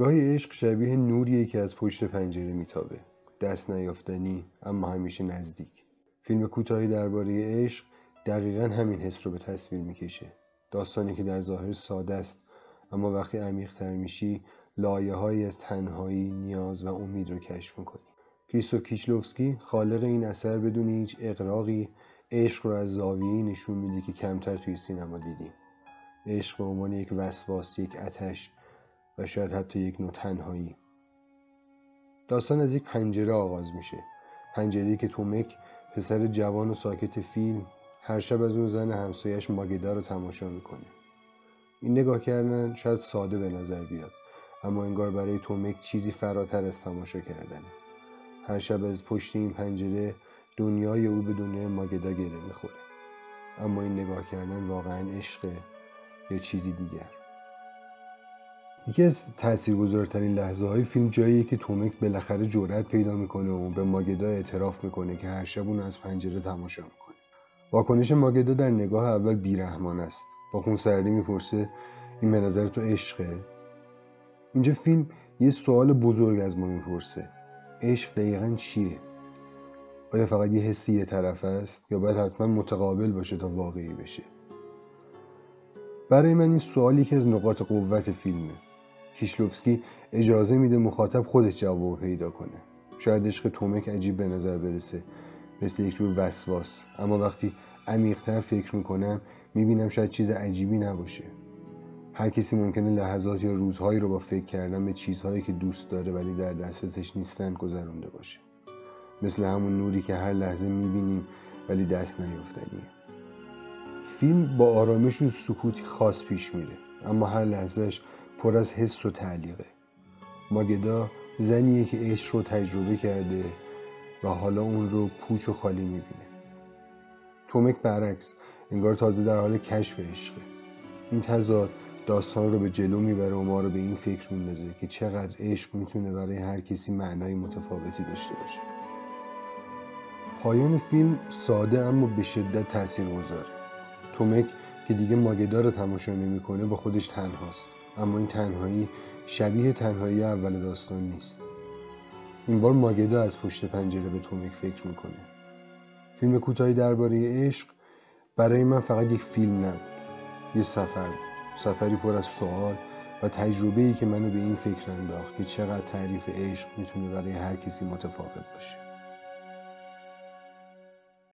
گاهی عشق شبیه نوریه که از پشت پنجره میتابه، دست نیافتنی اما همیشه نزدیک. فیلم کوتاهی درباره عشق دقیقاً همین حس رو به تصویر میکشه. داستانی که در ظاهر ساده است، اما وقتی عمیق‌تر میشی لایه‌هایی از تنهایی، نیاز و امید رو کشف میکنی. کریستوف کیسلوفسکی خالق این اثر بدون هیچ اغراقی عشق رو از زاویه‌ای نشون میده که کمتر توی سینما دیدیم. عشق به عنوان یک وسواس، یک آتش و شاید حتی یک نوع تنهایی. داستان از یک پنجره آغاز میشه. پنجره‌ای که تومک، پسر جوان و ساکت فیلم، هر شب از اون زن همسایش ماگدا رو تماشا میکنه. این نگاه کردن شاید ساده به نظر بیاد، اما انگار برای تومک چیزی فراتر از تماشا کردنه. هر شب از پشت این پنجره دنیای او به دنیای ماگدا گره میخوره. اما این نگاه کردن واقعا عشقه یا چیزی دیگر؟ یکی از تاثیرگذارترین لحظه‌های فیلم جاییه که تومک بالاخره جرأت پیدا میکنه و به ماگدا اعتراف میکنه که هر شب اون از پنجره تماشا میکنه. واکنش ماگدا در نگاه اول بیرحمانه است. با خونسردی میپرسه این به نظر تو عشقه؟ اینجا فیلم یه سوال بزرگ از ما میپرسه. عشق دقیقاً چیه؟ آیا فقط یه حسی یه طرف است یا باید حتما متقابل باشه تا واقعی بشه؟ برای من این سوال یکی از نقاط قوت فیلمه. کیسلوفسکی اجازه میده مخاطب خودش جواب پیدا کنه. شاید عشق تومک عجیب به نظر برسه، مثل یک جور وسواس، اما وقتی عمیق‌تر فکر میکنم میبینم شاید چیز عجیبی نباشه. هر کسی ممکنه لحظات یا روزهایی رو با فکر کردن به چیزهایی که دوست داره ولی در دسترسش نیستن گذرونده باشه. مثل همون نوری که هر لحظه میبینیم ولی دست نیافتنیه. فیلم با آرامش و سکوتی خاص پیش میره، اما هر لحظهش پر از حس و تعلیقه. ماگدا زنیه که عشق رو تجربه کرده و حالا اون رو پوچ و خالی میبینه. تومک برعکس، انگار تازه در حال کشف عشقه. این تضاد داستان رو به جلو میبره و ما رو به این فکر میندازه که چقدر عشق میتونه برای هر کسی معنای متفاوتی داشته باشه. پایان فیلم ساده اما به شدت تاثیرگذاره. تومک که دیگه ماگدا رو تماشا نمیکنه با خودش تنهاست، اما این تنهایی شبیه تنهایی اول داستان نیست. این بار ماگدا از پشت پنجره به تومک فکر میکنه. فیلم کوتاهی درباره عشق برای من فقط یک فیلم نبود، یه سفر بود. سفری پر از سوال و تجربه‌ای که منو به این فکر انداخت که چقدر تعریف عشق میتونه برای هر کسی متفاوت باشه.